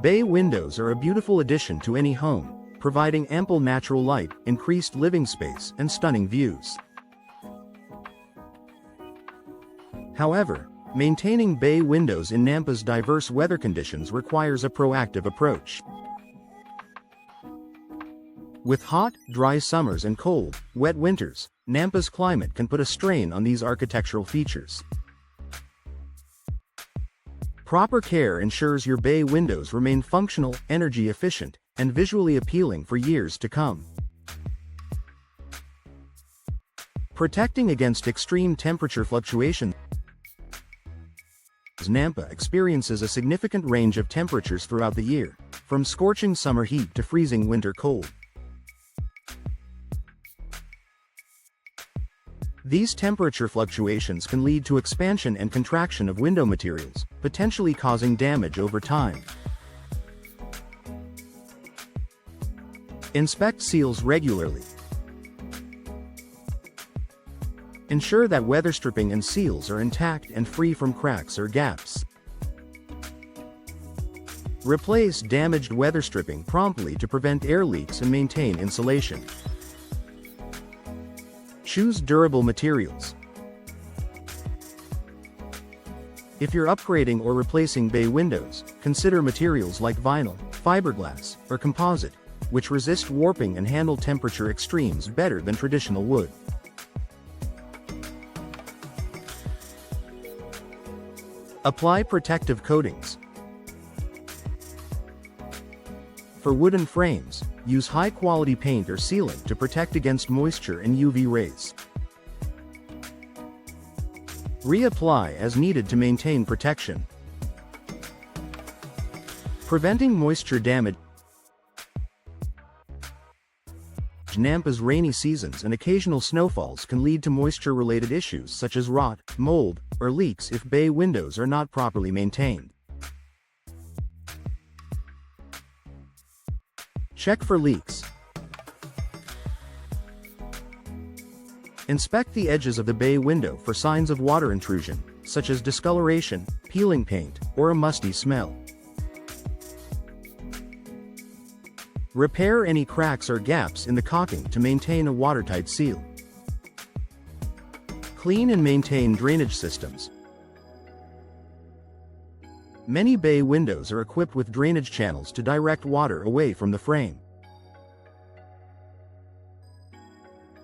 Bay windows are a beautiful addition to any home, providing ample natural light, increased living space, and stunning views. However, maintaining bay windows in Nampa's diverse weather conditions requires a proactive approach. With hot, dry summers and cold, wet winters, Nampa's climate can put a strain on these architectural features. Proper care ensures your bay windows remain functional, energy efficient, and visually appealing for years to come. Protecting against extreme temperature fluctuations. Nampa experiences a significant range of temperatures throughout the year, from scorching summer heat to freezing winter cold. These temperature fluctuations can lead to expansion and contraction of window materials, potentially causing damage over time. Inspect seals regularly. Ensure that weatherstripping and seals are intact and free from cracks or gaps. Replace damaged weatherstripping promptly to prevent air leaks and maintain insulation. Choose durable materials. If you're upgrading or replacing bay windows, consider materials like vinyl, fiberglass, or composite, which resist warping and handle temperature extremes better than traditional wood. Apply protective coatings. For wooden frames, use high-quality paint or sealant to protect against moisture and UV rays. Reapply as needed to maintain protection. Preventing moisture damage. Nampa's rainy seasons and occasional snowfalls can lead to moisture-related issues such as rot, mold, or leaks if bay windows are not properly maintained. Check for leaks. Inspect the edges of the bay window for signs of water intrusion, such as discoloration, peeling paint, or a musty smell. Repair any cracks or gaps in the caulking to maintain a watertight seal. Clean and maintain drainage systems. Many bay windows are equipped with drainage channels to direct water away from the frame.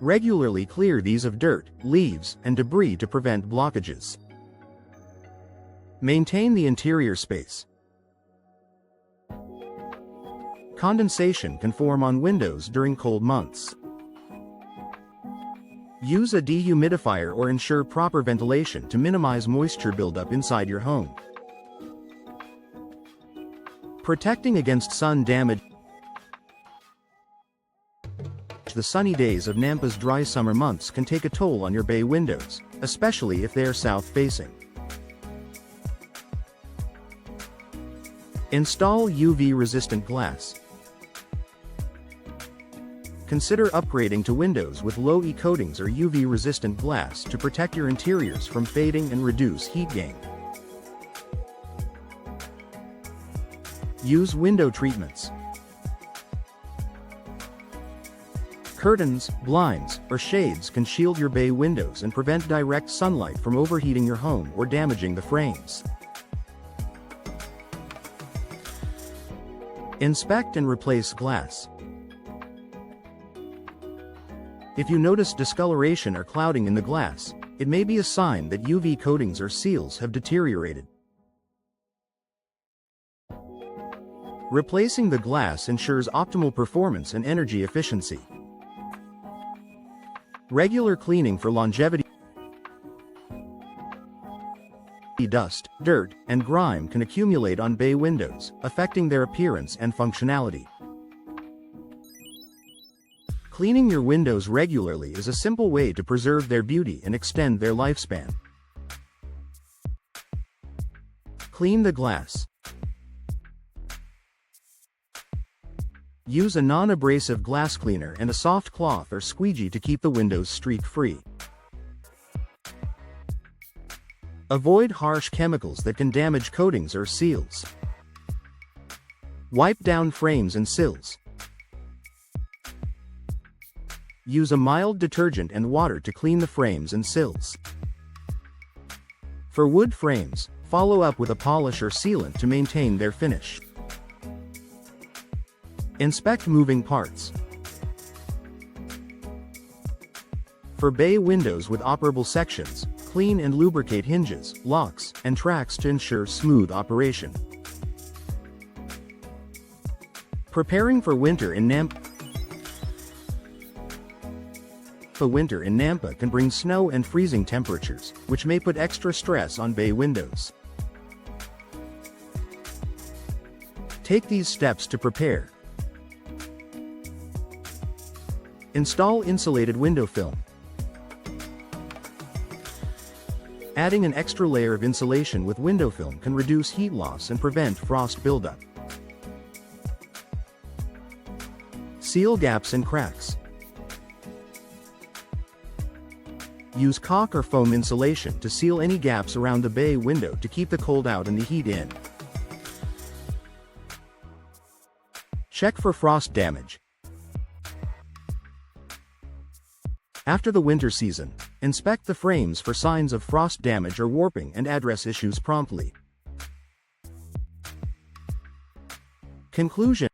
Regularly clear these of dirt, leaves, and debris to prevent blockages. Maintain the interior space. Condensation can form on windows during cold months. Use a dehumidifier or ensure proper ventilation to minimize moisture buildup inside your home. Protecting against sun damage. The sunny days of Nampa's dry summer months can take a toll on your bay windows, especially if they are south-facing. Install UV-resistant glass. Consider upgrading to windows with low-E coatings or UV-resistant glass to protect your interiors from fading and reduce heat gain. Use window treatments. Curtains, blinds, or shades can shield your bay windows and prevent direct sunlight from overheating your home or damaging the frames. Inspect and replace glass. If you notice discoloration or clouding in the glass, it may be a sign that UV coatings or seals have deteriorated. Replacing the glass ensures optimal performance and energy efficiency. Regular cleaning for longevity. Dust, dirt, and grime can accumulate on bay windows, affecting their appearance and functionality. Cleaning your windows regularly is a simple way to preserve their beauty and extend their lifespan. Clean the glass. Use a non-abrasive glass cleaner and a soft cloth or squeegee to keep the windows streak-free. Avoid harsh chemicals that can damage coatings or seals. Wipe down frames and sills. Use a mild detergent and water to clean the frames and sills. For wood frames, follow up with a polish or sealant to maintain their finish. Inspect moving parts. For bay windows with operable sections, clean and lubricate hinges, locks, and tracks to ensure smooth operation. Preparing for winter in Nampa. Winter in Nampa can bring snow and freezing temperatures, which may put extra stress on bay windows. Take these steps to prepare. Install insulated window film. Adding an extra layer of insulation with window film can reduce heat loss and prevent frost buildup. Seal gaps and cracks. Use caulk or foam insulation to seal any gaps around the bay window to keep the cold out and the heat in. Check for frost damage. After the winter season, inspect the frames for signs of frost damage or warping and address issues promptly. Conclusion: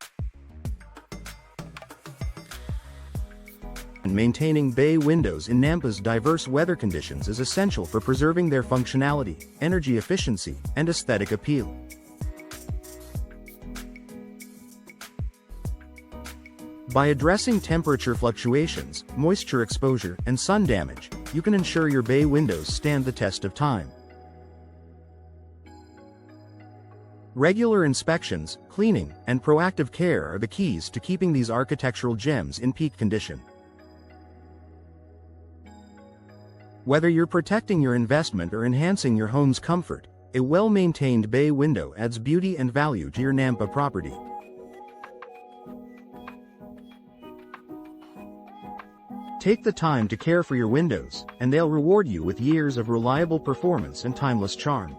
maintaining bay windows in Nampa's diverse weather conditions is essential for preserving their functionality, energy efficiency, and aesthetic appeal. By addressing temperature fluctuations, moisture exposure, and sun damage, you can ensure your bay windows stand the test of time. Regular inspections, cleaning, and proactive care are the keys to keeping these architectural gems in peak condition. Whether you're protecting your investment or enhancing your home's comfort, a well-maintained bay window adds beauty and value to your Nampa property. Take the time to care for your windows, and they'll reward you with years of reliable performance and timeless charm.